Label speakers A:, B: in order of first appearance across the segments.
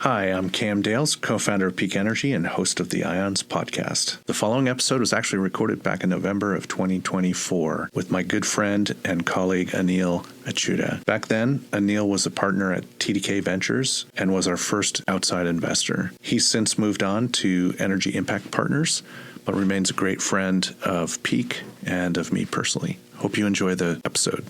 A: Hi, I'm Cam Dales, co-founder of Peak Energy and host of the IONS podcast. The following episode was actually recorded back in November of 2024 with my good friend and colleague Anil Achyuta. Back then, Anil was a partner at TDK Ventures and was our first outside investor. He's since moved on to Energy Impact Partners, but remains a great friend of Peak and of me personally. Hope you enjoy the episode.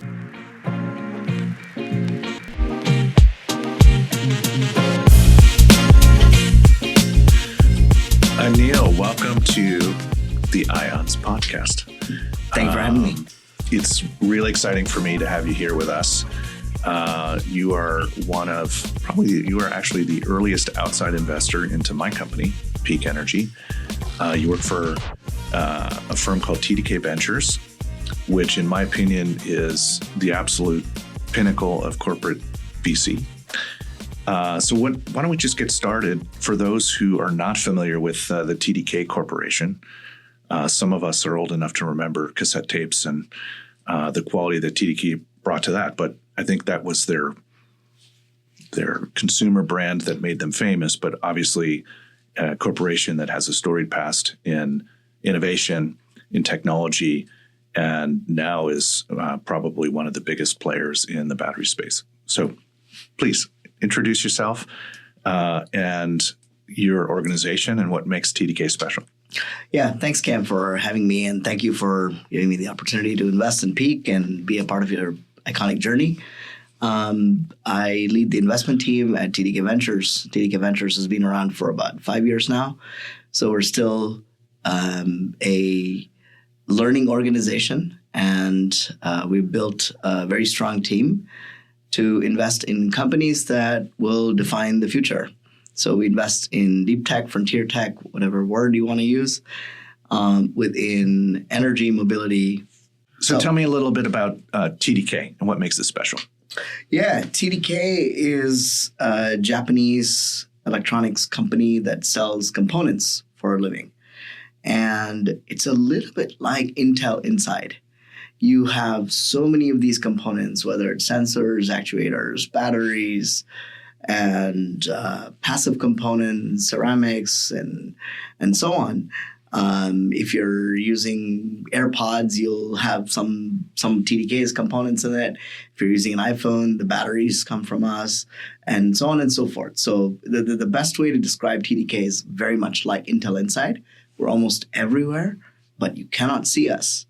A: Anil, welcome to the IONS podcast.
B: Thank you for having me.
A: It's really exciting for me to have you here with us. You are actually the earliest outside investor into my company, Peak Energy. You work for a firm called TDK Ventures, which in my opinion is the absolute pinnacle of corporate VC. So why don't we just get started? For those who are not familiar with the TDK Corporation, some of us are old enough to remember cassette tapes and the quality that TDK brought to that. But I think that was their consumer brand that made them famous. But obviously, a corporation that has a storied past in innovation, in technology, and now is probably one of the biggest players in the battery space. So please introduce yourself and your organization and what makes TDK special.
B: Yeah, thanks, Cam, for having me, and thank you for giving me the opportunity to invest in Peak and be a part of your iconic journey. I lead the investment team at TDK Ventures. TDK Ventures has been around for about 5 years now, so we're still a learning organization, and we've built a very strong team to invest in companies that will define the future. So we invest in deep tech, frontier tech, whatever word you want to use, within energy, mobility.
A: So tell me a little bit about TDK and what makes it special.
B: Yeah, TDK is a Japanese electronics company that sells components for a living. And it's a little bit like Intel Inside. You have so many of these components, whether it's sensors, actuators, batteries, and passive components, ceramics, and so on. If you're using AirPods, you'll have some TDK's components in it. If you're using an iPhone, the batteries come from us, and so on and so forth. So the best way to describe TDK is very much like Intel Inside. We're almost everywhere, but you cannot see us.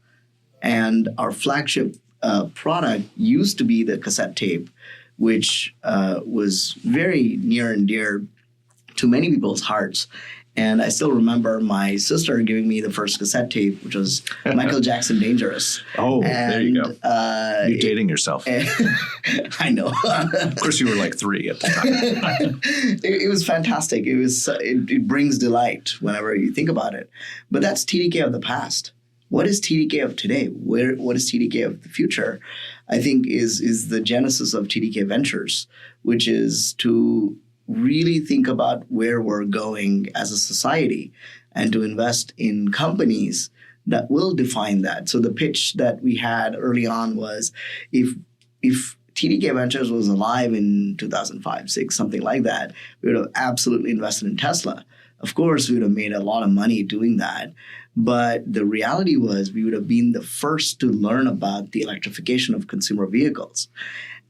B: And our flagship product used to be the cassette tape, which was very near and dear to many people's hearts. And I still remember my sister giving me the first cassette tape, which was Michael Jackson Dangerous.
A: Oh, and, there you go. You're dating yourself.
B: I know.
A: Of course, you were like 3 at the time.
B: It was fantastic. It brings delight whenever you think about it. But that's TDK of the past. What is TDK of today? What is TDK of the future? I think is the genesis of TDK Ventures, which is to really think about where we're going as a society and to invest in companies that will define that. So the pitch that we had early on was if TDK Ventures was alive in 2005, 6, something like that, we would have absolutely invested in Tesla. Of course, we would have made a lot of money doing that. But the reality was we would have been the first to learn about the electrification of consumer vehicles.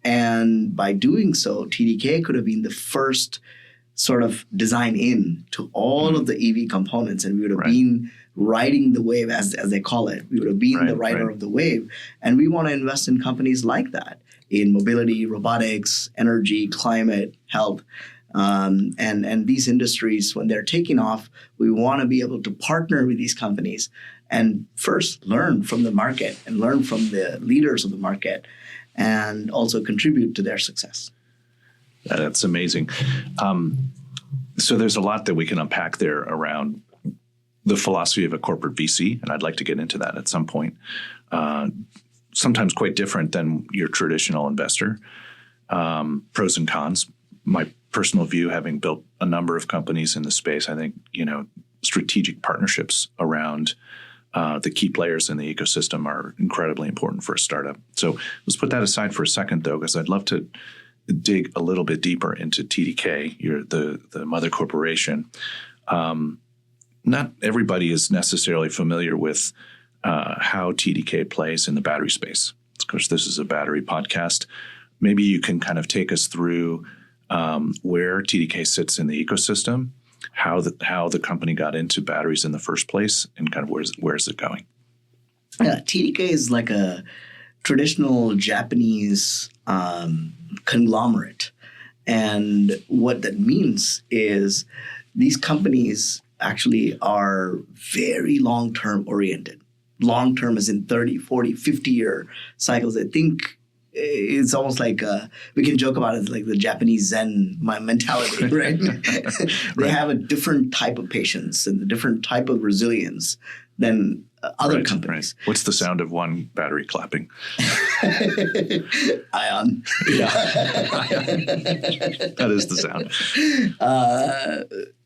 B: And by doing so, TDK could have been the first sort of design in to all of the EV components. And we would have been riding the wave, as they call it. We would have been the rider of the wave. And we want to invest in companies like that in mobility, robotics, energy, climate, health. And these industries, when they're taking off, we want to be able to partner with these companies and first learn from the market and learn from the leaders of the market and also contribute to their success.
A: That's amazing. So there's a lot that we can unpack there around the philosophy of a corporate VC, and I'd like to get into that at some point. Sometimes quite different than your traditional investor. Pros and cons. My personal view, having built a number of companies in the space, I think, strategic partnerships around the key players in the ecosystem are incredibly important for a startup. So let's put that aside for a second, though, because I'd love to dig a little bit deeper into TDK, the mother corporation. Not everybody is necessarily familiar with how TDK plays in the battery space. Of course, this is a battery podcast. Maybe you can kind of take us through where TDK sits in the ecosystem, how the company got into batteries in the first place, and kind of where's it going?
B: Yeah, TDK is like a traditional Japanese conglomerate. And what that means is these companies actually are very long-term oriented. Long-term as in 30, 40, 50-year cycles. I think it's almost like we can joke about it like the Japanese Zen mentality, right? They have a different type of patience and a different type of resilience than other companies.
A: Right. What's the sound of one battery clapping?
B: Ion.
A: Yeah. That is the sound.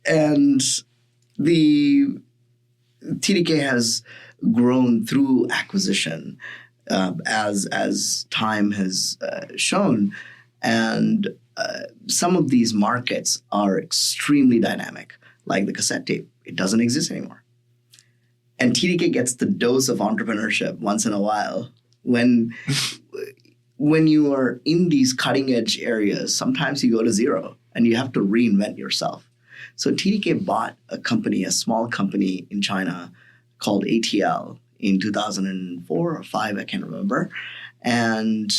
B: And the TDK has grown through acquisition as time has shown. And some of these markets are extremely dynamic, like the cassette tape. It doesn't exist anymore. And TDK gets the dose of entrepreneurship once in a while. When you are in these cutting edge areas, sometimes you go to zero and you have to reinvent yourself. So TDK bought a small company in China called ATL in 2004 or 5, I can't remember, and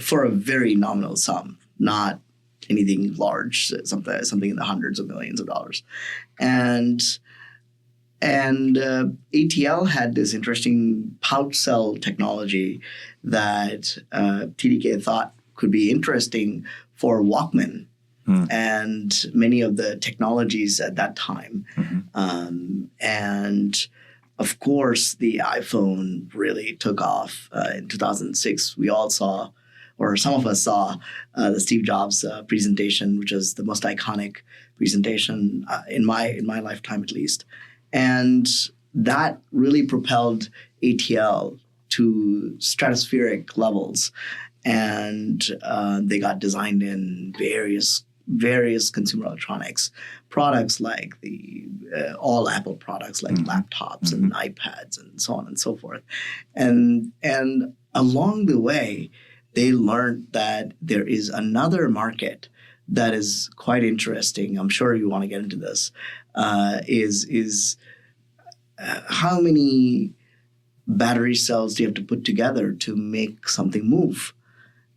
B: for a very nominal sum, not anything large, something in the hundreds of millions of dollars. And ATL had this interesting pouch cell technology that TDK thought could be interesting for Walkman and many of the technologies at that time. And of course, the iPhone really took off in 2006. We all saw, or some of us saw, the Steve Jobs presentation, which is the most iconic presentation in my lifetime, at least. And that really propelled ATL to stratospheric levels. And they got designed in various consumer electronics products, like the all Apple products like laptops and iPads and so on and so forth. And along the way, they learned that there is another market that is quite interesting. I'm sure you want to get into this. Is how many battery cells do you have to put together to make something move?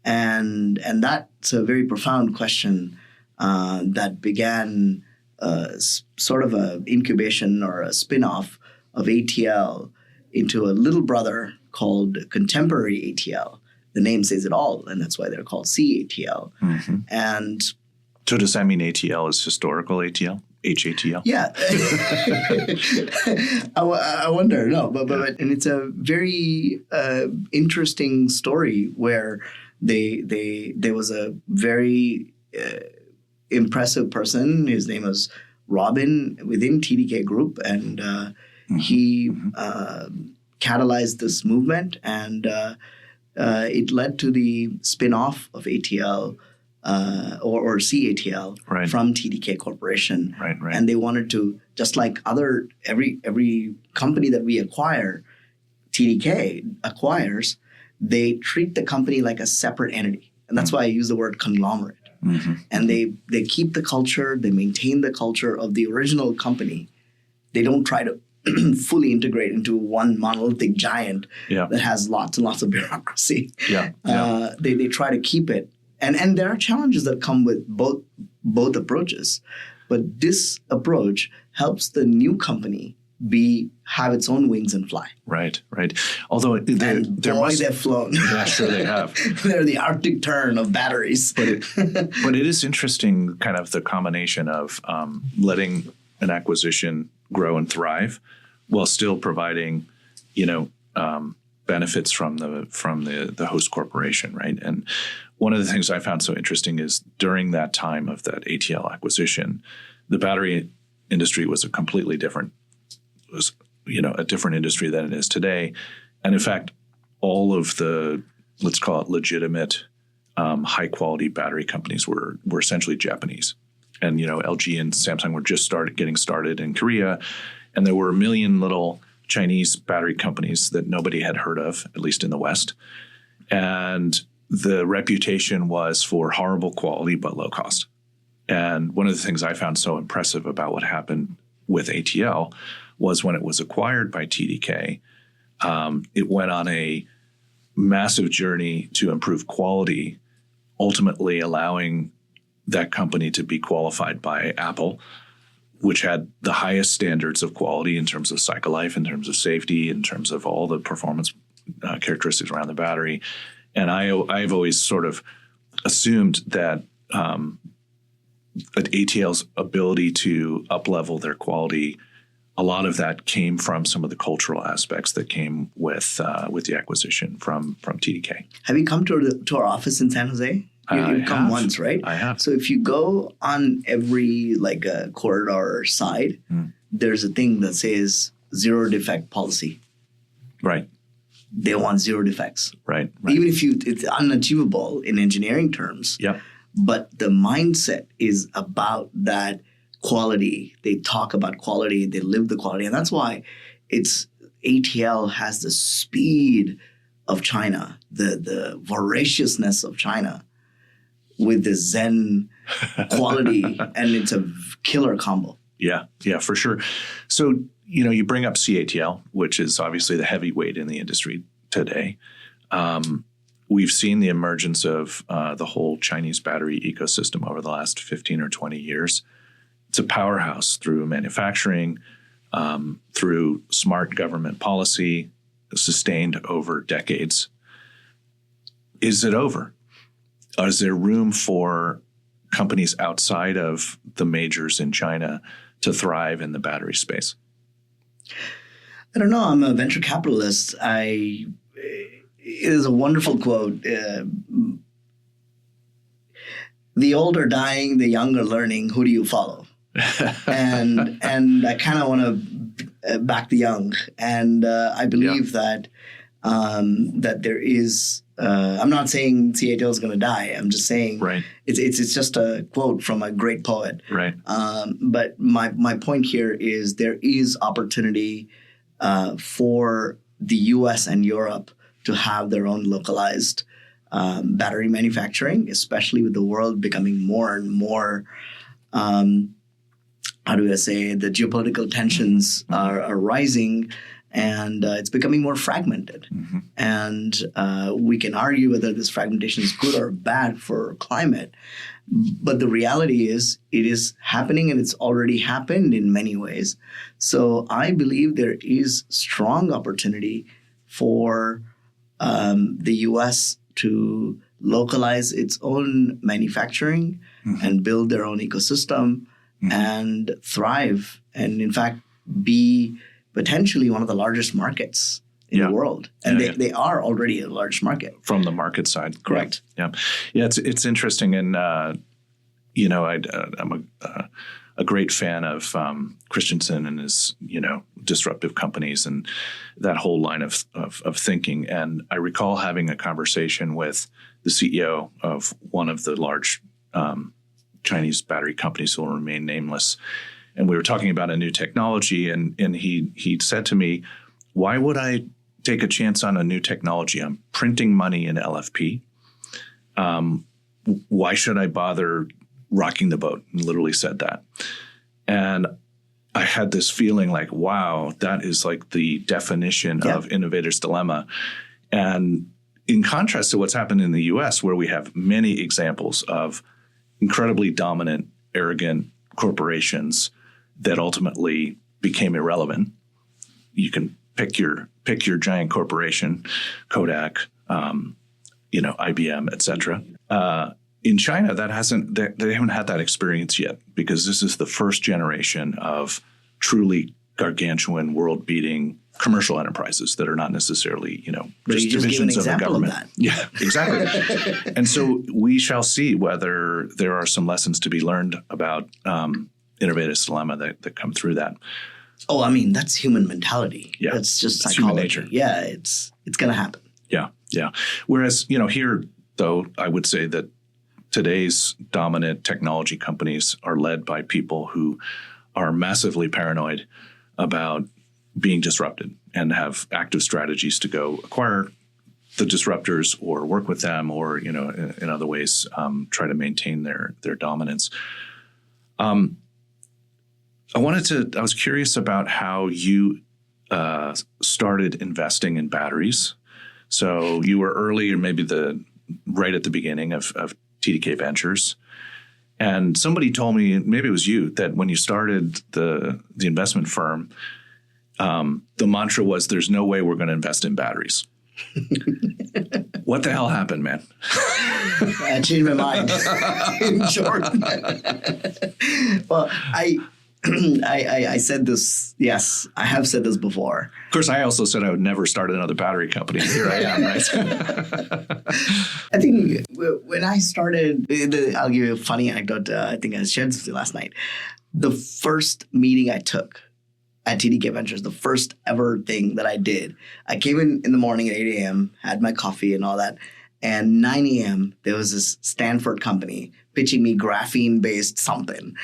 B: And that's a very profound question that began sort of an incubation or a spin-off of ATL into a little brother called Contemporary ATL. The name says it all, and that's why they're called CATL. And
A: so does that mean ATL is historical ATL? HATL?
B: Yeah. I wonder. No, but and it's a very interesting story where there was a very impressive person. His name was Robin within TDK Group, and he catalyzed this movement, and it led to the spin-off of ATL or CATL from TDK Corporation.
A: Right.
B: And they wanted to, just like every company that we acquire, TDK acquires, they treat the company like a separate entity. And that's why I use the word conglomerate. And they keep the culture, they maintain the culture of the original company. They don't try to fully integrate into one monolithic giant that has lots and lots of bureaucracy. They try to keep it. And there are challenges that come with both approaches. But this approach helps the new company have its own wings and fly.
A: Right. Although they've
B: flown.
A: Yeah, sure they have.
B: They're the Arctic tern of batteries.
A: But it is interesting, kind of the combination of letting an acquisition grow and thrive while still providing, benefits from the host corporation, right? And one of the things I found so interesting is during that time of that ATL acquisition, the battery industry was a different industry than it is today. And in fact, all of the, let's call it legitimate high quality battery companies were essentially Japanese. And, LG and Samsung were just getting started in Korea. And there were a million little Chinese battery companies that nobody had heard of, at least in the West. And the reputation was for horrible quality, but low cost. And one of the things I found so impressive about what happened with ATL was when it was acquired by TDK, it went on a massive journey to improve quality, ultimately allowing that company to be qualified by Apple, which had the highest standards of quality in terms of cycle life, in terms of safety, in terms of all the performance characteristics around the battery. And I've always sort of assumed that ATL's ability to up-level their quality, a lot of that came from some of the cultural aspects that came with the acquisition from TDK.
B: Have you come to our office in San Jose? You've come once, right?
A: I have.
B: So if you go on every corridor side, there's a thing that says zero defect policy.
A: Right.
B: They want zero defects.
A: Right.
B: Even if it's unachievable in engineering terms.
A: Yeah.
B: But the mindset is about that quality. They talk about quality. They live the quality. And that's why ATL has the speed of China, the voraciousness of China with the Zen quality. And it's a killer combo.
A: Yeah, for sure. So, you bring up CATL, which is obviously the heavyweight in the industry today. We've seen the emergence of the whole Chinese battery ecosystem over the last 15 or 20 years. It's a powerhouse through manufacturing, through smart government policy, sustained over decades. Is it over? Is there room for companies outside of the majors in China to thrive in the battery space?
B: I don't know. I'm a venture capitalist. It is a wonderful quote. The old are dying, the young are learning. Who do you follow? and I kind of want to back the young. And I believe that there is. I'm not saying CATL is going to die. I'm just saying it's just a quote from a great poet.
A: Right.
B: But my point here is there is opportunity for the U.S. and Europe to have their own localized battery manufacturing, especially with the world becoming more and more. How do I say? The geopolitical tensions are rising. And it's becoming more fragmented. Mm-hmm. And we can argue whether this fragmentation is good or bad for climate. But the reality is it is happening, and it's already happened in many ways. So I believe there is strong opportunity for the U.S. to localize its own manufacturing and build their own ecosystem and thrive. And in fact, be potentially one of the largest markets in the world. And they are already a large market.
A: From the market side.
B: Correct.
A: Yeah. It's interesting. And, I'm a great fan of Christensen and his, disruptive companies and that whole line of thinking. And I recall having a conversation with the CEO of one of the large Chinese battery companies who will remain nameless. And we were talking about a new technology, and he said to me, why would I take a chance on a new technology? I'm printing money in LFP. Why should I bother rocking the boat? He literally said that. And I had this feeling like, wow, that is like the definition of innovator's dilemma. And in contrast to what's happened in the US, where we have many examples of incredibly dominant, arrogant corporations that ultimately became irrelevant. You can pick your giant corporation, Kodak, IBM, et cetera. In China, they haven't had that experience yet, because this is the first generation of truly gargantuan, world-beating commercial enterprises that are not necessarily, just divisions of the government. Of that. Yeah, exactly. And so we shall see whether there are some lessons to be learned about innovator's dilemma that come through that.
B: Oh, I mean, that's human mentality. Yeah. That's just psychology.
A: Human nature.
B: Yeah, it's going to happen.
A: Yeah. Whereas, here though I would say that today's dominant technology companies are led by people who are massively paranoid about being disrupted and have active strategies to go acquire the disruptors or work with them or, in other ways, try to maintain their dominance. I was curious about how you started investing in batteries. So you were early, or maybe right at the beginning of TDK Ventures. And somebody told me, maybe it was you, that when you started the investment firm, the mantra was, there's no way we're going to invest in batteries. What the hell happened, man?
B: I changed my mind. In short. Well, I said this. Yes, I have said this before.
A: Of course, I also said I would never start another battery company. Here I am, right?
B: I think when I started, I'll give you a funny anecdote. I think I shared this with you last night. The first meeting I took at TDK Ventures, the first ever thing that I did, I came in the morning at 8 a.m., had my coffee and all that. And 9 a.m., there was this Stanford company pitching me graphene-based something,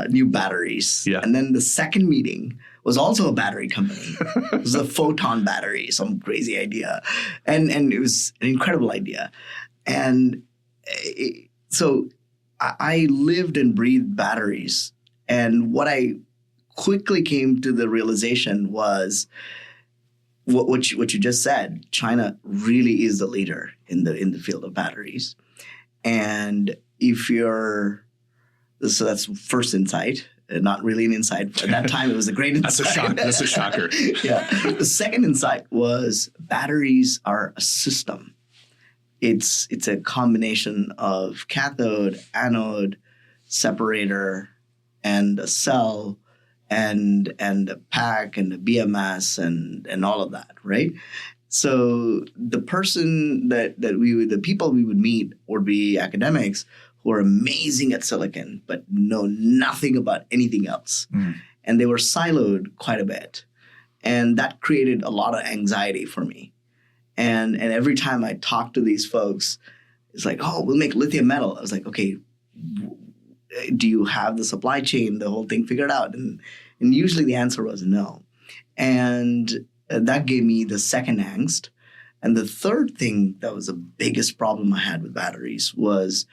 B: new batteries.
A: Yeah.
B: And then the second meeting was also a battery company. It was a photon battery, some crazy idea. And it was an incredible idea. And so I lived and breathed batteries. And what I quickly came to the realization was what you just said. China really is the leader in the field of batteries. And so that's first insight, not really an insight. At that time, it was a great insight.
A: That's a shocker.
B: Yeah. The second insight was batteries are a system. It's a combination of cathode, anode, separator, and a cell, and a pack, and a BMS, and all of that, right? So the people we would meet would be academics who are amazing at silicon, but know nothing about anything else. And they were siloed quite a bit. And that created a lot of anxiety for me. And every time I talked to these folks, it's like, oh, we'll make lithium metal. I was like, okay, do you have the supply chain, the whole thing figured out? And usually the answer was no. And that gave me the second angst. And the third thing that was the biggest problem I had with batteries was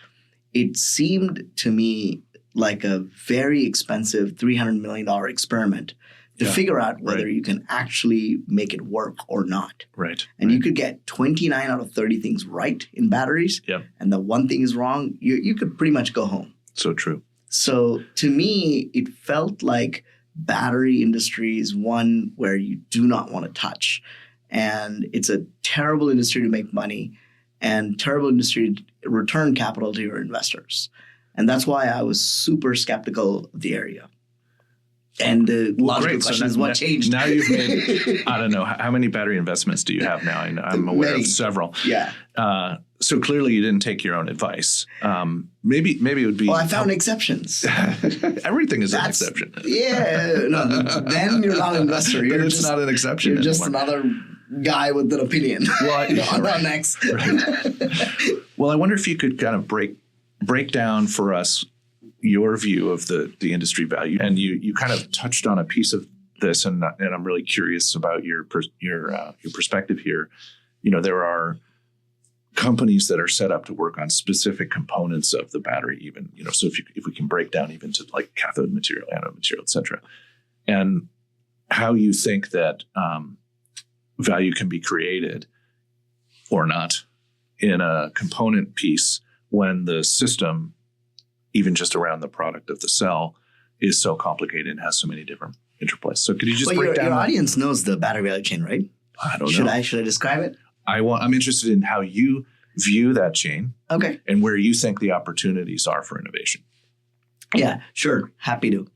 B: it seemed to me like a very expensive $300 million experiment to figure out whether you can actually make it work or not.
A: Right.
B: And you could get 29 out of 30 things right in batteries.
A: Yep.
B: And the one thing is wrong, you could pretty much go home.
A: So true.
B: So to me, it felt like battery industry is one where you do not want to touch. And it's a terrible industry to make money and terrible industry to return capital to your investors. And that's why I was super skeptical of the area. And the logical question is what changed?
A: Now you've made, I don't know, how many battery investments do you have now? I'm aware of several.
B: Yeah.
A: So clearly you didn't take your own advice. Maybe it would be.
B: Well, I found exceptions.
A: Everything is an exception.
B: Yeah. No, then you're not an investor.
A: It's not an exception.
B: You're just another guy with an opinion.
A: Well,
B: on next.
A: Right. Well, I wonder if you could kind of break down for us your view of the industry value. And you kind of touched on a piece of this, and I'm really curious about your perspective here. There are companies that are set up to work on specific components of the battery, even, so if we can break down even to like cathode material, anode material, et cetera, and how you think that value can be created or not in a component piece when the system, even just around the product of the cell, is so complicated and has so many different interplays. So could you just break down? Your
B: audience knows the battery value chain, right?
A: I don't know.
B: Should I describe it?
A: I'm interested in how you view that chain.
B: Okay.
A: And where you think the opportunities are for innovation.
B: Yeah, sure. Happy to.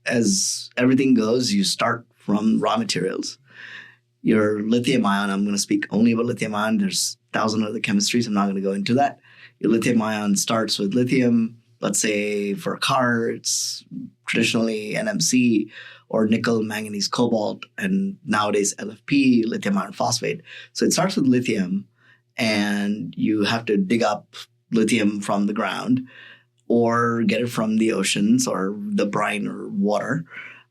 B: As everything goes, you start from raw materials. Your lithium ion, I'm going to speak only about lithium ion. There's 1,000 other chemistries. I'm not going to go into that. Your lithium ion starts with lithium. Let's say for a car, it's traditionally NMC or nickel, manganese, cobalt, and nowadays LFP, lithium iron phosphate. So it starts with lithium, and you have to dig up lithium from the ground or get it from the oceans or the brine or water.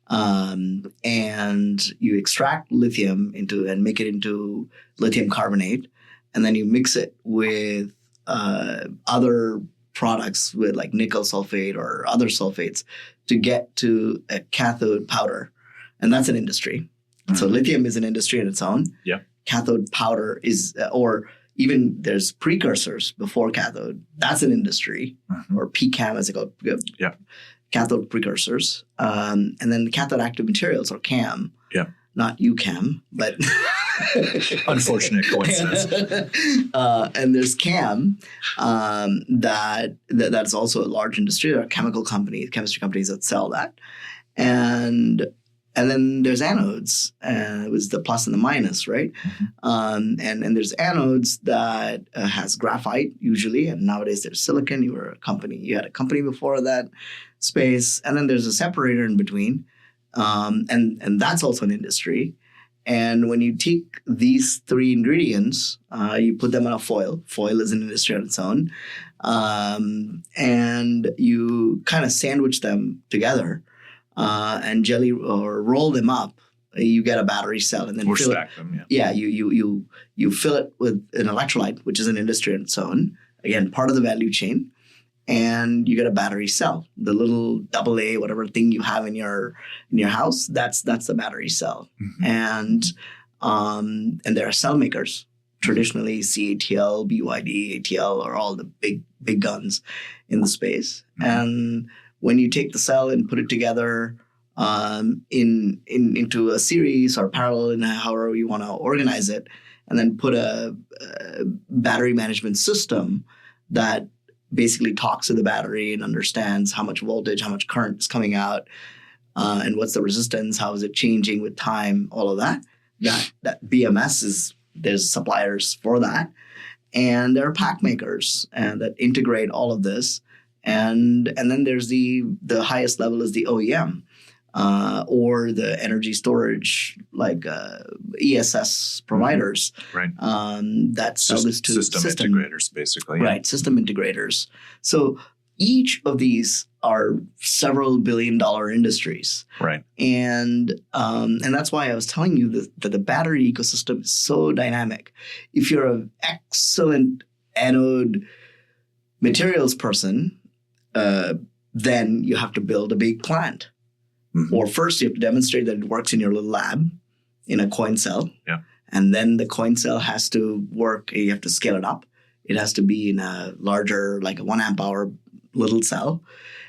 B: And you extract lithium and make it into lithium carbonate, and then you mix it with other products with like nickel sulfate or other sulfates to get to a cathode powder. And that's an industry. So lithium is an industry in its own.
A: Yeah.
B: Cathode powder is, or even there's precursors before cathode. That's an industry, or PCAM as it goes.
A: Yeah.
B: Cathode precursors. And then the cathode active materials, or CAM.
A: Yeah.
B: Not UCAM, but
A: unfortunate coincidence.
B: And there's CAM, that's also a large industry. There are chemical companies, chemistry companies that sell that, and then there's anodes. It was the plus and the minus, right? And there's anodes that has graphite usually, and nowadays there's silicon. You had a company before that space, and then there's a separator in between. And that's also an industry. And when you take these three ingredients, you put them on a foil. Foil is an industry on its own. And you kind of sandwich them together and jelly or roll them up. You get a battery cell, and then
A: or stack them.
B: Yeah, you fill it with an electrolyte, which is an industry on its own. Again, part of the value chain. And you get a battery cell, the little AA, whatever thing you have in your house. That's the battery cell. And there are cell makers. Traditionally, CATL, BYD, ATL are all the big guns in the space. And when you take the cell and put it together into a series or parallel, in however you want to organize it, and then put a battery management system that basically talks to the battery and understands how much voltage, how much current is coming out, and what's the resistance, how is it changing with time, all of that. That BMS there's suppliers for that. And there are pack makers that integrate all of this. And then there's the highest level is the OEM. Or the energy storage, like ESS providers,
A: right?
B: That sell this to
A: system integrators, basically,
B: right? System integrators. So each of these are several billion-dollar industries,
A: right?
B: And that's why I was telling you that the battery ecosystem is so dynamic. If you're an excellent anode materials person, then you have to build a big plant. Or first, you have to demonstrate that it works in your little lab in a coin cell.
A: Yeah.
B: And then the coin cell has to work. You have to scale it up. It has to be in a larger, like a 1 amp hour little cell.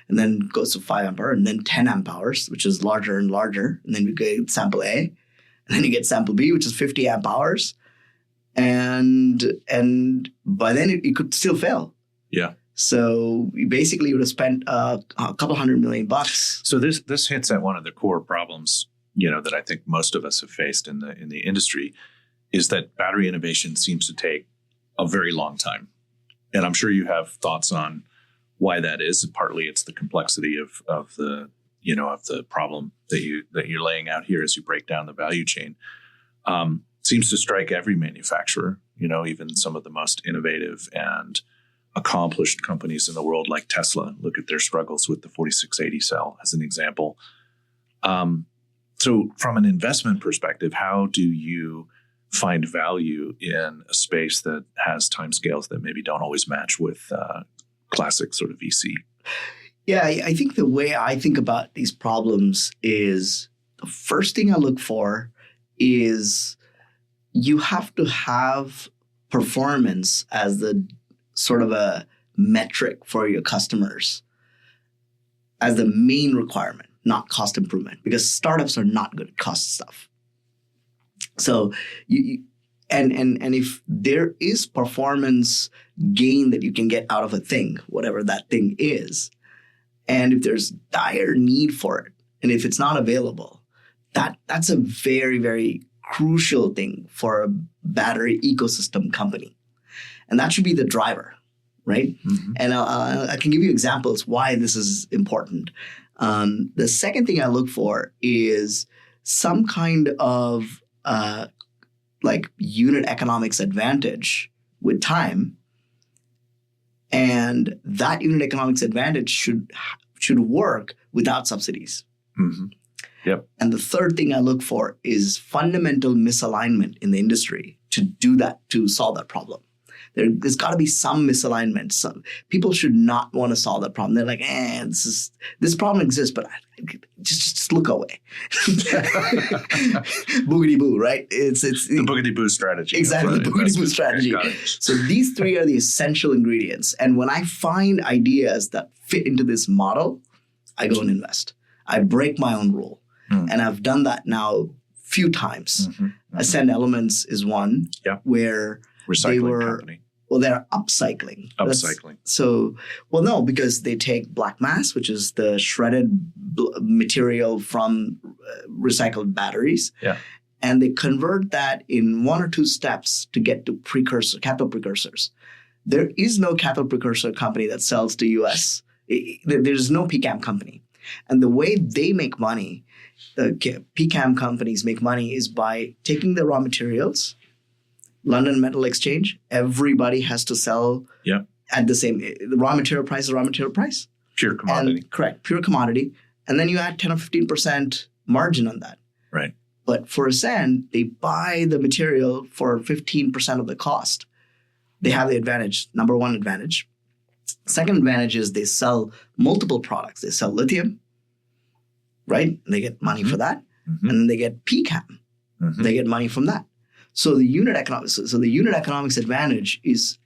B: And then it goes to 5 amp hour and then 10 amp hours, which is larger and larger. And then you get sample A. And then you get sample B, which is 50 amp hours. And by then it could still fail.
A: Yeah.
B: So you basically would have spent a couple $100 million.
A: So this hits at one of the core problems, that I think most of us have faced in the industry, is that battery innovation seems to take a very long time. And I'm sure you have thoughts on why that is. Partly it's the complexity of the problem that you're laying out here as you break down the value chain. Seems to strike every manufacturer, even some of the most innovative and accomplished companies in the world like Tesla. Look at their struggles with the 4680 cell as an example. So from an investment perspective, how do you find value in a space that has timescales that maybe don't always match with classic sort of VC?
B: Yeah, I think the way I think about these problems is the first thing I look for is you have to have performance as the sort of a metric for your customers as the main requirement, not cost improvement, because startups are not good at cost stuff. So and if there is performance gain that you can get out of a thing, whatever that thing is, and if there's dire need for it, and if it's not available, that's a very, very crucial thing for a battery ecosystem company. And that should be the driver, right? And I can give you examples why this is important. The second thing I look for is some kind of like unit economics advantage with time. And that unit economics advantage should work without subsidies.
A: Mm-hmm. Yep.
B: And the third thing I look for is fundamental misalignment in the industry to do that, to solve that problem. There's got to be some misalignment. People should not want to solve that problem. They're like, this problem exists, but just look away. Boogity boo, right? It's
A: the boogity boo strategy.
B: Exactly, the boogity boo strategy. So these three are the essential ingredients. And when I find ideas that fit into this model, I go and invest. I break my own rule. And I've done that now few times. Ascend Elements is one where
A: recycling company.
B: Well, they're upcycling. No, because they take black mass, which is the shredded material from recycled batteries, and they convert that in 1 or 2 steps to get to cathode precursors. There is no cathode precursor company that sells to US. There's no PCAM company. And the way they make money, the PCAM companies make money is by taking the raw materials, London Metal Exchange, everybody has to sell at the raw material price is raw material price.
A: Pure commodity.
B: Correct, pure commodity. And then you add 10 or 15% margin on that.
A: Right.
B: But for Ascend, they buy the material for 15% of the cost. They have the advantage, number one advantage. Second advantage is they sell multiple products. They sell lithium, right? They get money for that. And then they get PCAM. They get money from that. So the unit economics advantage is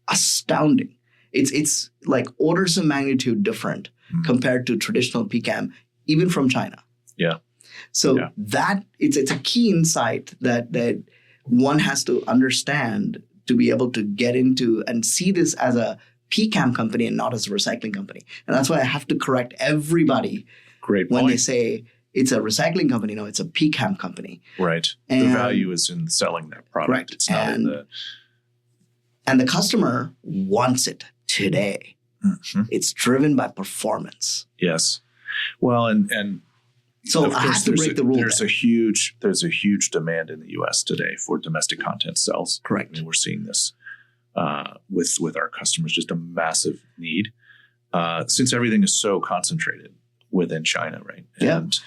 B: astounding. It's like orders of magnitude different compared to traditional PCAM, even from China.
A: Yeah.
B: So that it's a key insight that one has to understand to be able to get into and see this as a PCAM company and not as a recycling company. And that's why I have to correct everybody when they say it's a recycling company. No, it's a PCAM company.
A: Right. And the value is in selling that product.
B: Correct.
A: It's not in the...
B: And the customer wants it today. It's driven by performance.
A: Yes. Well, and
B: so I have to break the rule.
A: There's a huge demand in the U.S. today for domestic content cells.
B: Correct.
A: I mean, we're seeing this with our customers, just a massive need since everything is so concentrated within China, right? And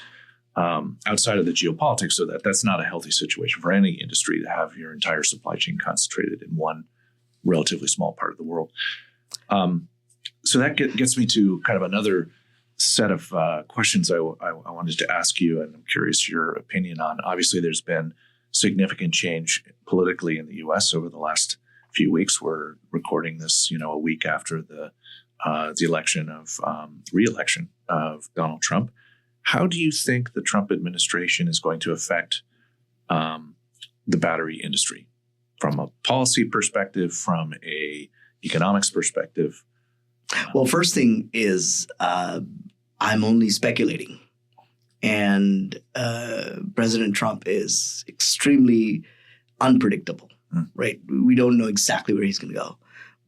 A: outside of the geopolitics, so that's not a healthy situation for any industry to have your entire supply chain concentrated in one relatively small part of the world. So that gets me to kind of another set of questions I wanted to ask you, and I'm curious your opinion on. Obviously, there's been significant change politically in the U.S. over the last few weeks. We're recording this, a week after the election of re-election of Donald Trump. How do you think the Trump administration is going to affect the battery industry from a policy perspective, from a economics perspective?
B: Well, first thing is I'm only speculating. And President Trump is extremely unpredictable, right? We don't know exactly where he's going to go.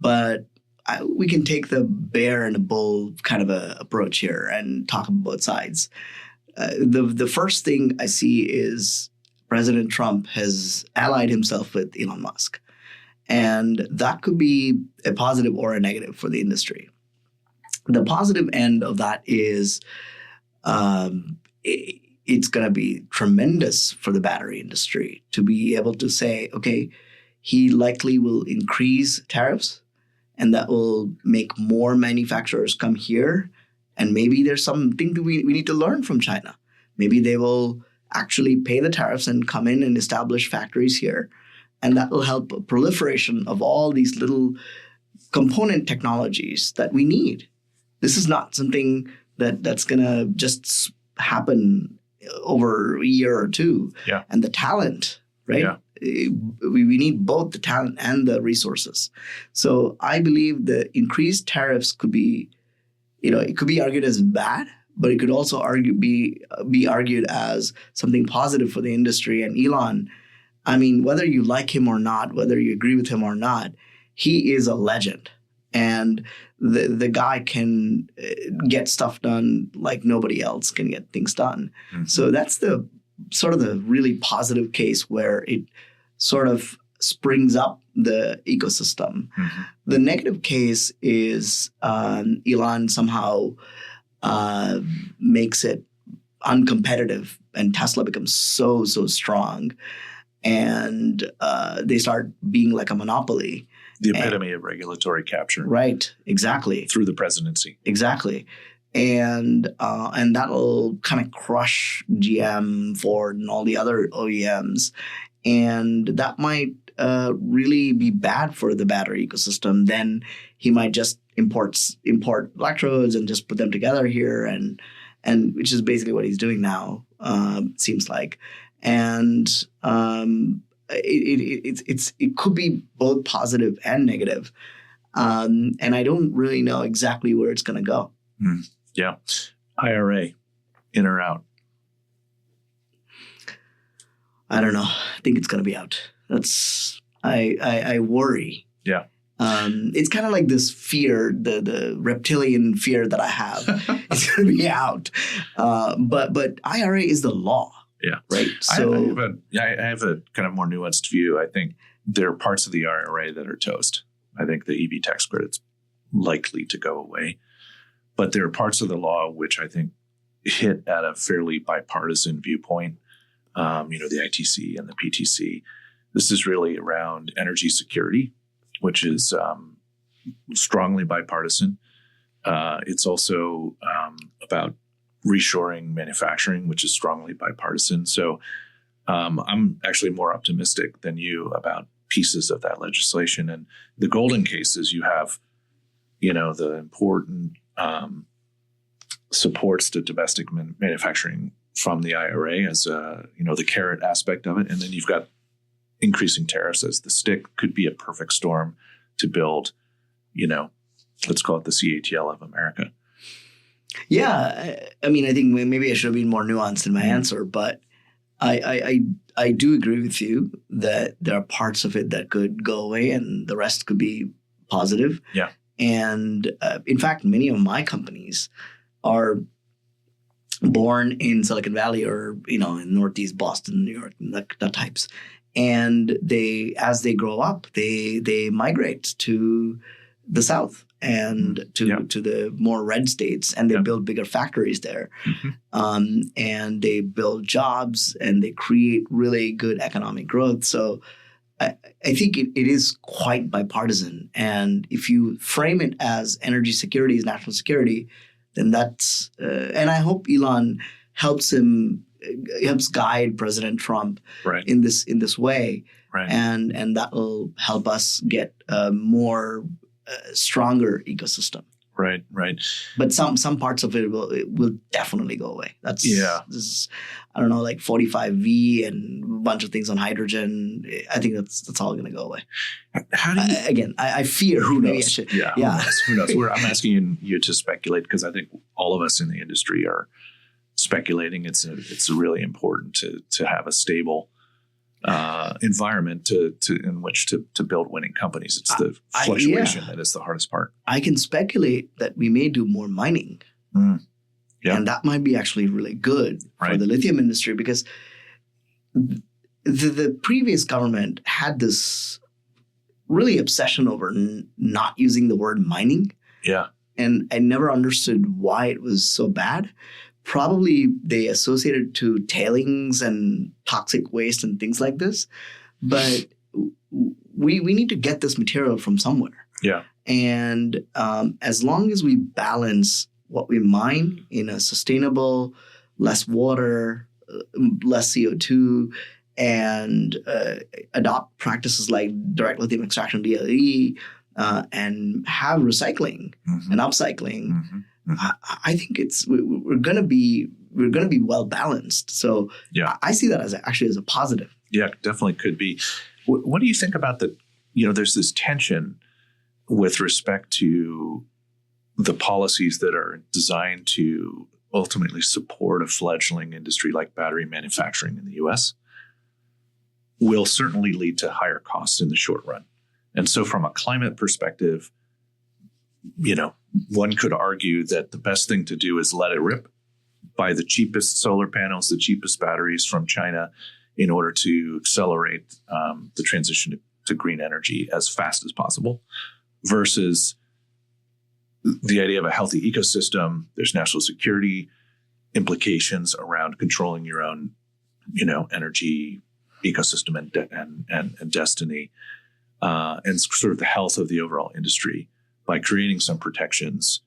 B: But we can take the bear and the bull kind of a approach here and talk about both sides. The first thing I see is President Trump has allied himself with Elon Musk. And that could be a positive or a negative for the industry. The positive end of that is it's going to be tremendous for the battery industry to be able to say, okay, he likely will increase tariffs, and that will make more manufacturers come here. And maybe there's something we need to learn from China. Maybe they will actually pay the tariffs and come in and establish factories here. And that will help a proliferation of all these little component technologies that we need. This is not something that's going to just happen over a year or two. Yeah. And the talent, right? Yeah. We need both the talent and the resources. So I believe the increased tariffs could be, it could be argued as bad, but it could also be argued as something positive for the industry. And Elon, I mean, whether you like him or not, whether you agree with him or not, he is a legend. And the guy can get stuff done like nobody else can get things done. Mm-hmm. So that's the sort of the really positive case where it sort of springs up the ecosystem.
A: Mm-hmm.
B: The negative case is Elon somehow makes it uncompetitive, and Tesla becomes so strong, and they start being like a monopoly.
A: The epitome of regulatory capture.
B: Right, exactly.
A: Through the presidency.
B: Exactly. And that'll kind of crush GM, Ford, and all the other OEMs. And that might really be bad for the battery ecosystem. Then he might just import electrodes and just put them together here, and which is basically what he's doing now, seems like. And it could be both positive and negative. And I don't really know exactly where it's going to go.
A: Mm. Yeah. IRA, in or out?
B: I don't know. I think it's going to be out. I worry.
A: Yeah.
B: It's kind of like this fear, the reptilian fear that I have. It's going to be out. But IRA is the law.
A: Yeah.
B: Right.
A: So I have a kind of more nuanced view. I think there are parts of the IRA that are toast. I think the EV tax credit's likely to go away. But there are parts of the law which I think hit at a fairly bipartisan viewpoint. The ITC and the PTC. This is really around energy security, which is strongly bipartisan. It's also about reshoring manufacturing, which is strongly bipartisan. So I'm actually more optimistic than you about pieces of that legislation. And the golden case is you have, the important supports to domestic manufacturing from the IRA as the carrot aspect of it. And then you've got increasing tariffs as the stick. Could be a perfect storm to build, let's call it the CATL of America.
B: Yeah. I mean, I think maybe I should have been more nuanced in my answer, but I do agree with you that there are parts of it that could go away and the rest could be positive.
A: Yeah.
B: And in fact, many of my companies are born in Silicon Valley or, in Northeast Boston, New York, that types. And as they grow up, they migrate to the South and to the more red states, and they build bigger factories there. Mm-hmm. And they build jobs and they create really good economic growth. So I think it is quite bipartisan. And if you frame it as energy security is national security, then that's and I hope Elon helps guide President Trump in this way, and that will help us get a more stronger ecosystem.
A: Right.
B: But some parts of it will definitely go away. This is, I don't know, like 45V and a bunch of things on hydrogen. I think that's all going to go away.
A: How do you?
B: Again, I fear who maybe I should.
A: Yeah. Who knows? I'm asking you to speculate because I think all of us in the industry are speculating. It's really important to have a stable environment in which to build winning companies. It's the fluctuation that is the hardest part. I
B: can speculate that we may do more mining.
A: Yeah.
B: And that might be actually really good for the lithium industry because the previous government had this really obsession over not using the word mining.
A: Yeah.
B: And I never understood why it was so bad. Probably they associated to tailings and toxic waste and things like this. But we need to get this material from somewhere.
A: Yeah.
B: And as long as we balance what we mine in a sustainable, less water, less CO2, and adopt practices like direct lithium extraction, DLE, and have recycling and upcycling, I think we're gonna be well balanced. So I see that as a positive.
A: Yeah, definitely could be. What do you think about there's this tension with respect to the policies that are designed to ultimately support a fledgling industry like battery manufacturing in the U.S. will certainly lead to higher costs in the short run. And so from a climate perspective, one could argue that the best thing to do is let it rip, buy the cheapest solar panels, the cheapest batteries from China in order to accelerate the transition to green energy as fast as possible, versus the idea of a healthy ecosystem. There's national security implications around controlling your own, energy ecosystem and destiny, and sort of the health of the overall industry by creating some protections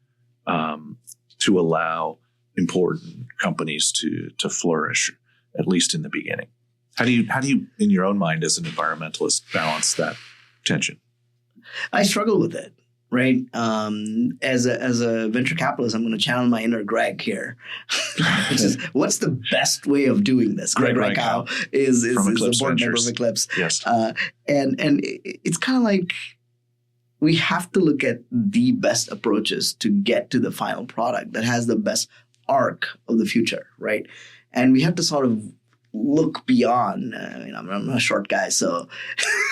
A: to allow important companies to flourish, at least in the beginning. How do you, in your own mind, as an environmentalist, balance that tension?
B: I struggle with it, right? As a venture capitalist, I'm going to channel my inner Greg here, which is, what's the best way of doing this? Greg Reichow is the board member of Eclipse.
A: Yes.
B: And it's kind of like we have to look at the best approaches to get to the final product that has the best arc of the future, right? And we have to sort of look beyond. I'm a short guy, so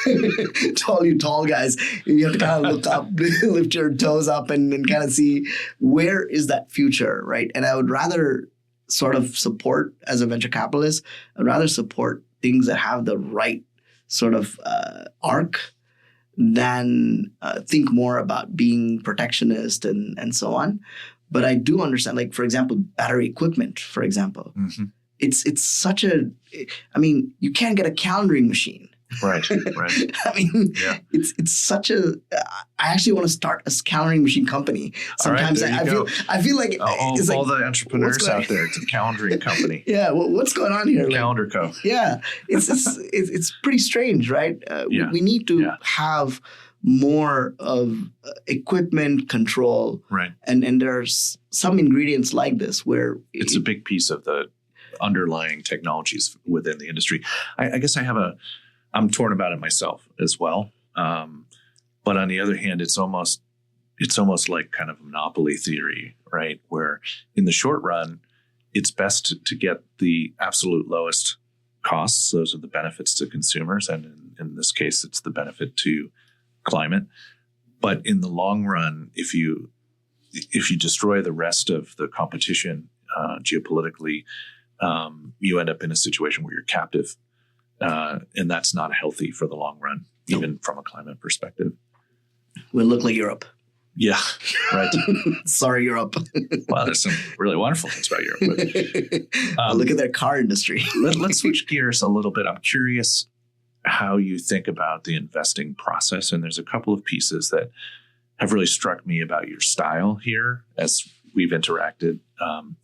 B: you tall guys, you have to kind of look up, lift your toes up and kind of see where is that future, right? And I would rather sort of support, as a venture capitalist, I'd rather support things that have the right sort of arc than think more about being protectionist and so on. But I do understand, like, for example, battery equipment, for example. Mm-hmm. It's such you can't get a calendaring machine.
A: Right.
B: It's such a, I actually want to start a calendaring machine company. Sometimes I feel like
A: it's all the entrepreneurs out there, it's a calendaring company.
B: Yeah. What's going on here?
A: Calendar Co.
B: Yeah. It's pretty strange, right? We need to have more of equipment control.
A: Right.
B: And there's some ingredients like this where
A: it's a big piece of the underlying technologies within the industry. I guess I'm torn about it myself as well. But on the other hand, it's almost like kind of a monopoly theory, right? Where in the short run, it's best to get the absolute lowest costs. Those are the benefits to consumers. And in this case, it's the benefit to climate. But in the long run, if you destroy the rest of the competition geopolitically, you end up in a situation where you're captive. And that's not healthy for the long run, even from a climate perspective.
B: We'll look like Europe.
A: Yeah, right.
B: Sorry, Europe.
A: Wow, there's some really wonderful things about Europe. But,
B: look at their car industry.
A: Let's switch gears a little bit. I'm curious how you think about the investing process. And there's a couple of pieces that have really struck me about your style here as we've interacted, on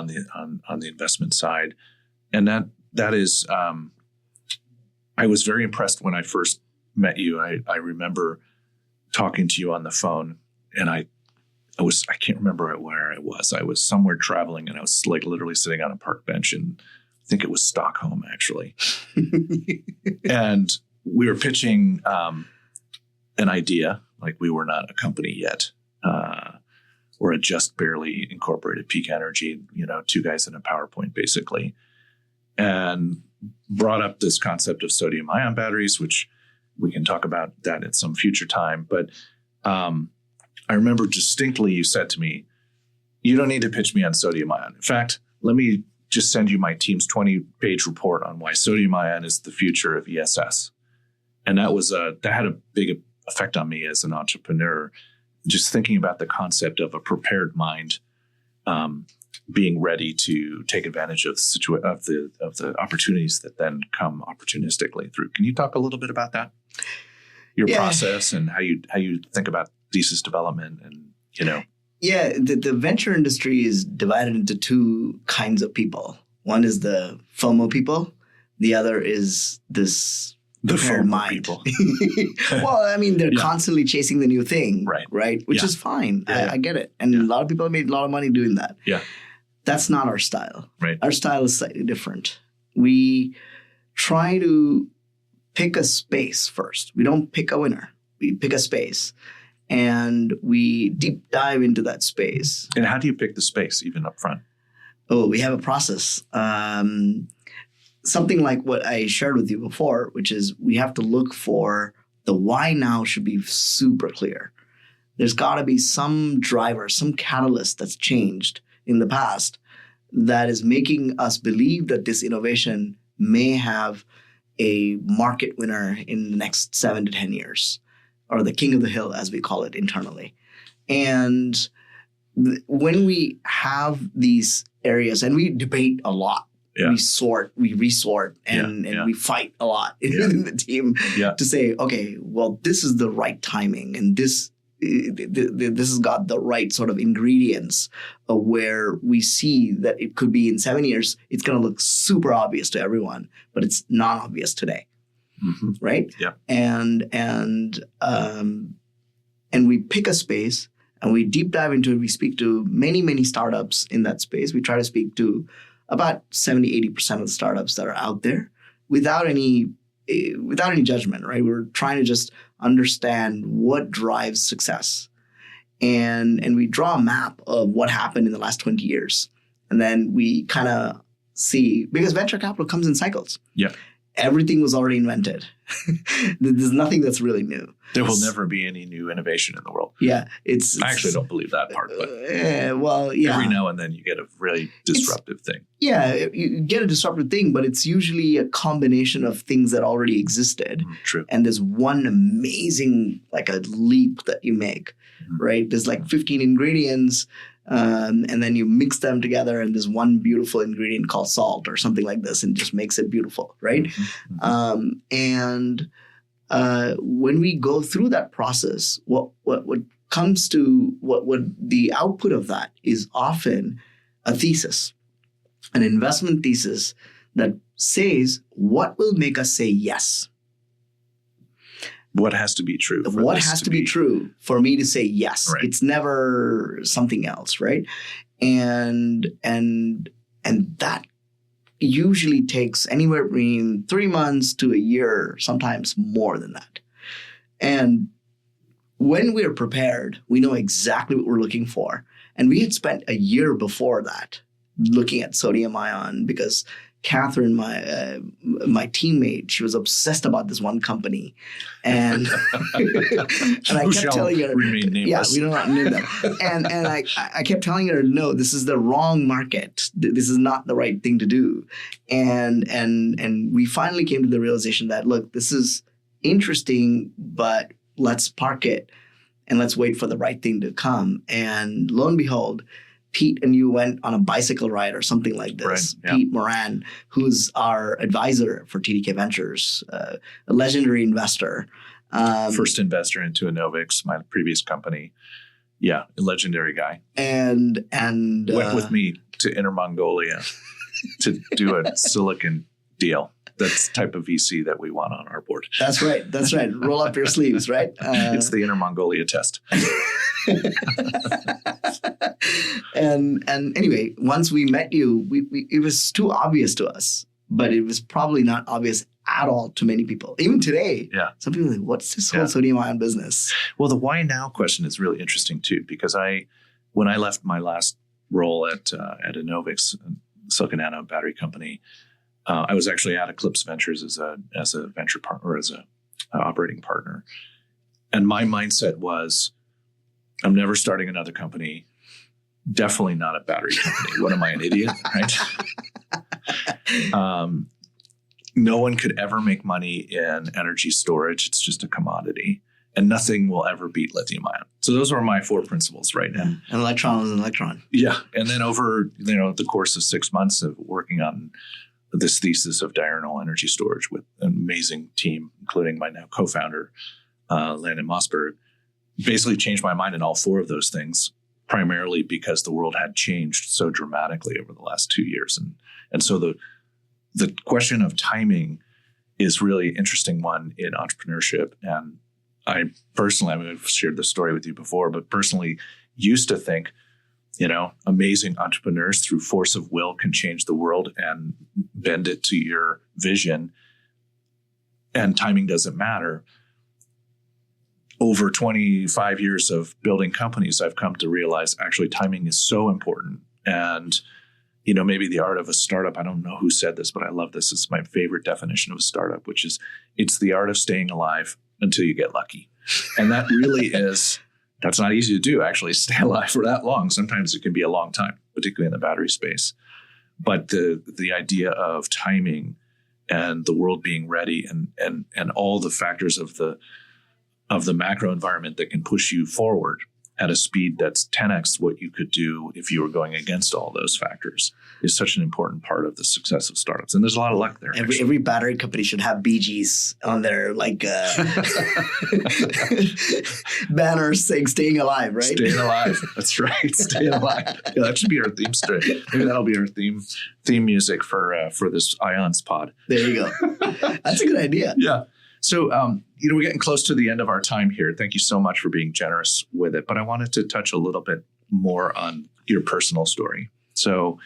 A: the investment side. And that is, I was very impressed when I first met you. I remember talking to you on the phone, and I can't remember where I was. I was somewhere traveling, and I was like literally sitting on a park bench, and I think it was Stockholm actually. And we were pitching an idea, like we were not a company yet. We're a just barely incorporated Peak Energy, two guys in a PowerPoint basically, and brought up this concept of sodium ion batteries, which we can talk about that at some future time. But I remember distinctly you said to me, you don't need to pitch me on sodium ion. In fact, let me just send you my team's 20-page report on why sodium ion is the future of ESS. And that had a big effect on me as an entrepreneur, just thinking about the concept of a prepared mind being ready to take advantage of the opportunities that then come opportunistically through. Can you talk a little bit about that? Your process and how you think about thesis development and.
B: Yeah, the venture industry is divided into two kinds of people. One is the FOMO people. The other is this prepared mind. People. Well, they're constantly chasing the new thing, right? Which is fine. I get it. And a lot of people have made a lot of money doing that.
A: Yeah.
B: That's not our style.
A: Right.
B: Our style is slightly different. We try to pick a space first. We don't pick a winner. We pick a space. And we deep dive into that space.
A: And how do you pick the space, even up front?
B: Oh, we have a process. Something like what I shared with you before, which is we have to look for the why now should be super clear. There's got to be some driver, some catalyst that's changed in the past that is making us believe that this innovation may have a market winner in the next 7 to 10 years, or the king of the hill, as we call it internally. And when we have these areas, and we debate a lot, we resort, and we fight a lot in the team to say, okay, well, this is the right timing, and this has got the right sort of ingredients where we see that it could be in 7 years, it's going to look super obvious to everyone, but it's not obvious today. Mm-hmm. Right?
A: Yeah.
B: And we pick a space and we deep dive into it. We speak to many, many startups in that space. We try to speak to about 70, 80% of the startups that are out there without any judgment, right? We're trying to just understand what drives success. And we draw a map of what happened in the last 20 years. And then we kind of see, because venture capital comes in cycles.
A: Yeah.
B: Everything was already invented. There's nothing that's really new.
A: There will never be any new innovation in the world.
B: Yeah.
A: I actually don't believe that part, but
B: every
A: now and then you get a really disruptive thing.
B: Yeah, you get a disruptive thing, but it's usually a combination of things that already existed.
A: True.
B: And there's one amazing, like a leap that you make, right? There's like 15 ingredients. And then you mix them together, and there's one beautiful ingredient called salt or something like this, and just makes it beautiful, right? Mm-hmm. When we go through that process, what comes to what the output of that is often a thesis, an investment thesis that says what will make us say yes.
A: What has to be true?
B: What has to be true for me to say yes? Right. It's never something else, right? And that usually takes anywhere between 3 months to a year, sometimes more than that. And when we're prepared, we know exactly what we're looking for. And we had spent a year before that looking at sodium ion, because Catherine, my teammate, she was obsessed about this one company, and and I kept telling her,
A: yeah,
B: we don't name them, and I kept telling her, no, this is the wrong market. This is not the right thing to do, and we finally came to the realization that, look, this is interesting, but let's park it and let's wait for the right thing to come. And lo and behold, Pete and you went on a bicycle ride or something like this. Right, yeah. Pete Moran, who's our advisor for TDK Ventures, a legendary investor.
A: First investor into Innovix, my previous company. Yeah, a legendary guy.
B: And
A: went with me to Inner Mongolia to do a silicon deal. That's the type of VC that we want on our board.
B: That's right. Roll up your sleeves, right?
A: It's the Inner Mongolia test.
B: And anyway, once we met you, it was too obvious to us, but it was probably not obvious at all to many people. Even today, some people are like, what's this whole sodium ion business?
A: Well, the why now question is really interesting too, because when I left my last role at Innovix, silicon nano battery company, I was actually at Eclipse Ventures as a venture partner, or as a operating partner. And my mindset was, I'm never starting another company. Definitely not a battery company. What am I, an idiot? Right? No one could ever make money in energy storage. It's just a commodity. And nothing will ever beat lithium ion. So those are my 4 principles, right?
B: Yeah. An electron is an electron.
A: Yeah. And then over the course of 6 months of working on this thesis of diurnal energy storage with an amazing team, including my now co-founder, Landon Mossberg, basically changed my mind in all 4 of those things, primarily because the world had changed so dramatically over the last 2 years. And so the question of timing is really interesting one in entrepreneurship. And I personally, I've shared this story with you before, but personally used to think, amazing entrepreneurs through force of will can change the world and bend it to your vision, and timing doesn't matter. Over 25 years of building companies, I've come to realize actually timing is so important. And, maybe the art of a startup, I don't know who said this, but I love this. It's my favorite definition of a startup, which is it's the art of staying alive until you get lucky. And that really that's not easy to do, actually, stay alive for that long. Sometimes it can be a long time, particularly in the battery space. But the idea of timing and the world being ready and all the factors of the macro environment that can push you forward at a speed that's 10x what you could do if you were going against all those factors is such an important part of the success of startups. And there's a lot of luck there.
B: Every battery company should have BGs on their banners saying "Staying Alive," right?
A: Staying alive. That's right. Staying alive. Yeah, that should be our theme straight. Maybe that'll be our theme music for this IONS pod.
B: There you go. That's a good idea.
A: Yeah. So, we're getting close to the end of our time here. Thank you so much for being generous with it. But I wanted to touch a little bit more on your personal story. So,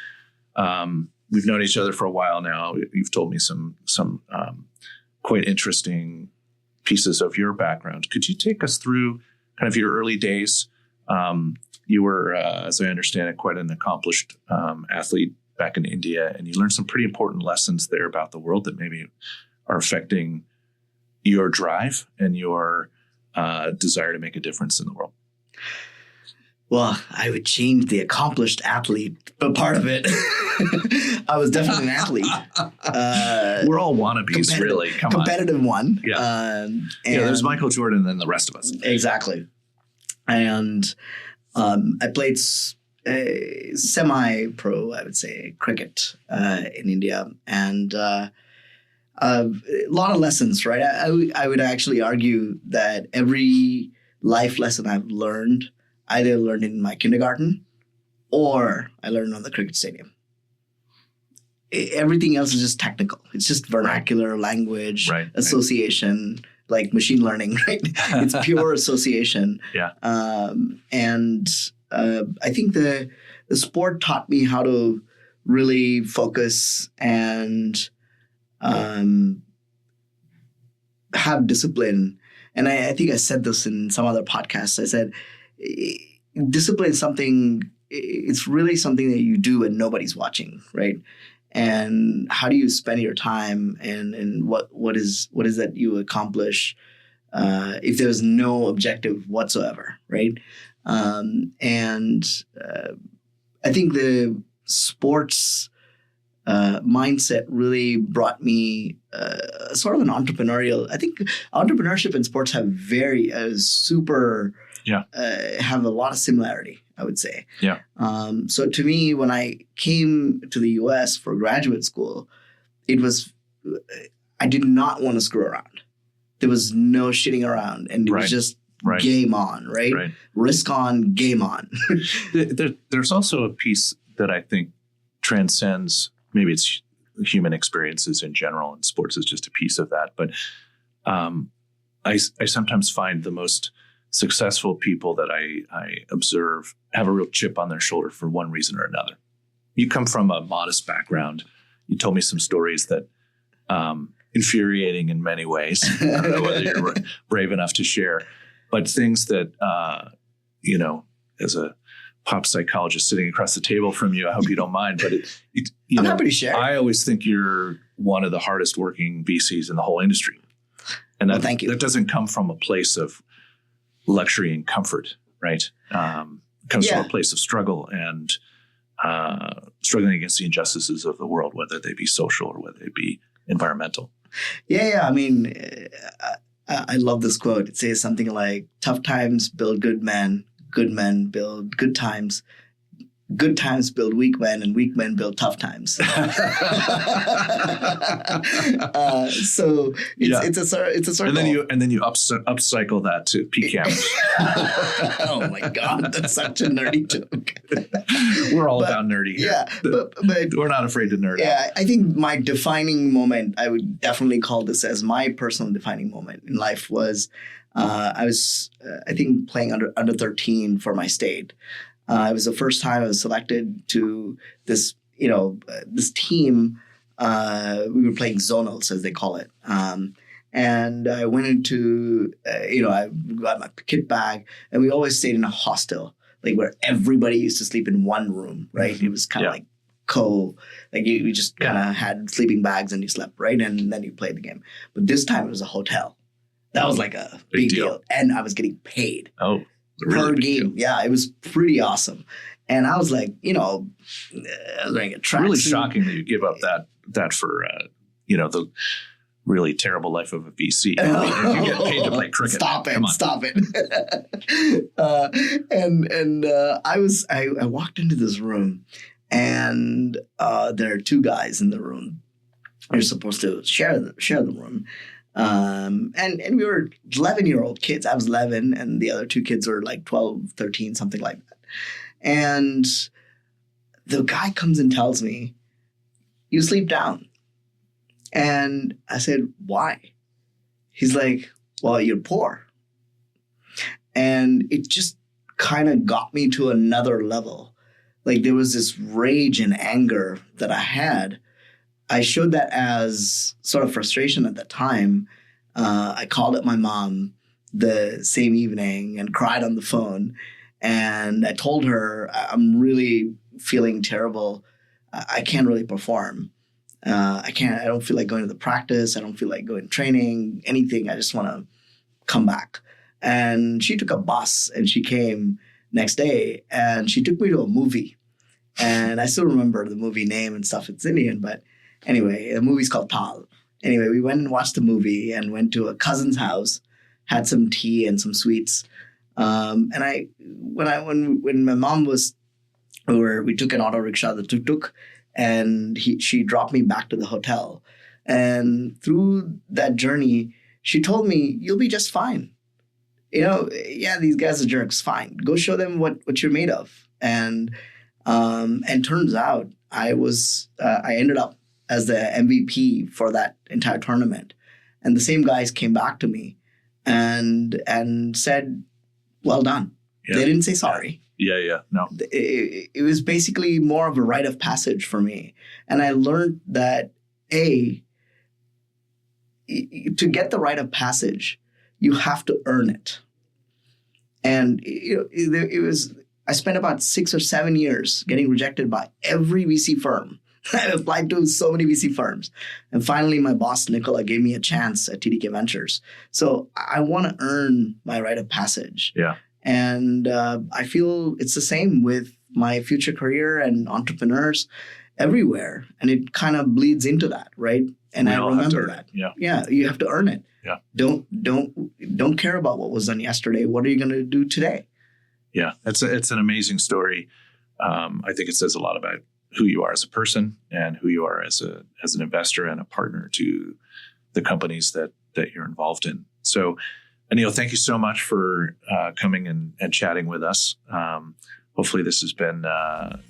A: we've known each other for a while now. You've told me some quite interesting pieces of your background. Could you take us through kind of your early days? You were, as I understand it, quite an accomplished athlete back in India, and you learned some pretty important lessons there about the world that maybe are affecting your drive and your desire to make a difference in the world.
B: Well, I would change the accomplished athlete, but part of it, I was definitely an athlete.
A: We're all wannabes, really.
B: Competitive one.
A: Yeah. There's Michael Jordan and then the rest of us.
B: Exactly. And I played semi-pro, I would say, cricket in India. And a lot of lessons, right? I would actually argue that every life lesson I've learned, I either learned in my kindergarten or I learned on the cricket stadium. Everything else is just technical. It's just vernacular language, association, like machine learning, right? It's pure association.
A: Yeah.
B: And I think the sport taught me how to really focus and have discipline. And I think I said this in some other podcasts. I said, discipline is something, it's really something that you do and nobody's watching, right? And how do you spend your time and what is that you accomplish if there's no objective whatsoever, right? And I think the sports mindset really brought me sort of an entrepreneurial. I think entrepreneurship and sports have have a lot of similarity, I would say.
A: Yeah.
B: So to me, when I came to the US for graduate school, I did not want to screw around. There was no shitting around, and it was just game on, right? Risk on, game on.
A: There's also a piece that I think transcends. Maybe it's human experiences in general, and sports is just a piece of that. But I sometimes find the most successful people that I observe have a real chip on their shoulder for one reason or another. You come from a modest background. You told me some stories that infuriating in many ways. I don't know whether you're brave enough to share, but things that, as a pop psychologist sitting across the table from you, I hope you don't mind, but
B: I'm happy to share.
A: I always think you're one of the hardest working VCs in the whole industry. And
B: thank you.
A: That doesn't come from a place of luxury and comfort, right? It comes from a place of struggle and struggling against the injustices of the world, whether they be social or whether they be environmental.
B: Yeah. I mean, I love this quote. It says something like, tough times build good men build good times build weak men, and weak men build tough times. So it's a circle.
A: And then you upcycle that to PCAM.
B: Oh my God, that's such a nerdy joke.
A: We're all about nerdy here.
B: Yeah, but
A: we're not afraid to nerd out.
B: Yeah, I think my defining moment, I would definitely call this as my personal defining moment in life was I was, I think, playing under 13 for my state. It was the first time I was selected to this, this team. We were playing zonals, as they call it. And I went into, I got my kit bag, and we always stayed in a hostel, like where everybody used to sleep in one room, right? It was kind of like you just kind of had sleeping bags and you slept, right? And then you played the game. But this time it was a hotel. That was like a big deal. And I was getting paid.
A: Oh.
B: Per game. Yeah, it was pretty awesome. And I was like, I was wearing a tracksuit.
A: Really shocking that you give up that for
B: the
A: really terrible life of a VC. If you get paid to play cricket,
B: stop it!
A: Come on.
B: Stop it! I walked into this room, and there are two guys in the room. You're supposed to share the room, and we were 11-year-old kids. I was 11, and the other two kids were like 12, 13, something like that. And the guy comes and tells me, "You sleep down." And I said, "Why?" He's like, "Well, you're poor." And it just kind of got me to another level. Like there was this rage and anger that I had. I showed that as sort of frustration at the time. I called up my mom the same evening and cried on the phone. And I told her, "I'm really feeling terrible. I can't really perform. I don't feel like going to the practice. I don't feel like going to training, anything. I just want to come back." And she took a bus and she came next day and she took me to a movie. And I still remember the movie name and stuff. It's Indian, but anyway, the movie's called TAL. Anyway, we went and watched the movie and went to a cousin's house, had some tea and some sweets. And when my mom was, we took an auto rickshaw, the tuk-tuk, and she dropped me back to the hotel. And through that journey, she told me, "You'll be just fine. These guys are jerks. Fine. Go show them what you're made of." And turns out I ended up as the MVP for that entire tournament. And the same guys came back to me and said, "Well done." Yeah. They didn't say sorry.
A: Yeah. No.
B: It was basically more of a rite of passage for me. And I learned that, to get the rite of passage, you have to earn it. And I spent about 6 or 7 years getting rejected by every VC firm. I applied to so many VC firms. And finally, my boss, Nicola, gave me a chance at TDK Ventures. So I want to earn my rite of passage.
A: Yeah.
B: And I feel it's the same with my future career and entrepreneurs everywhere. And it kind of bleeds into that, right? And I remember that. Yeah, you have to earn it.
A: Yeah.
B: Don't care about what was done yesterday. What are you going to do today?
A: Yeah, it's an amazing story. I think it says a lot about who you are as a person and who you are as an investor and a partner to the companies that you're involved in. So, Anil, thank you so much for coming and chatting with us. Hopefully this has been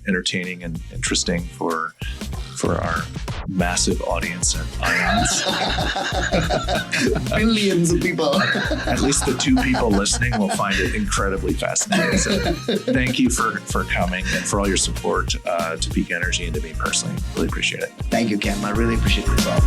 A: entertaining and interesting for our massive audience at IONS.
B: Billions of people.
A: At least the 2 people listening will find it incredibly fascinating. So thank you for coming and for all your support to Peak Energy and to me personally. Really appreciate it.
B: Thank you, Cam. I really appreciate it as well.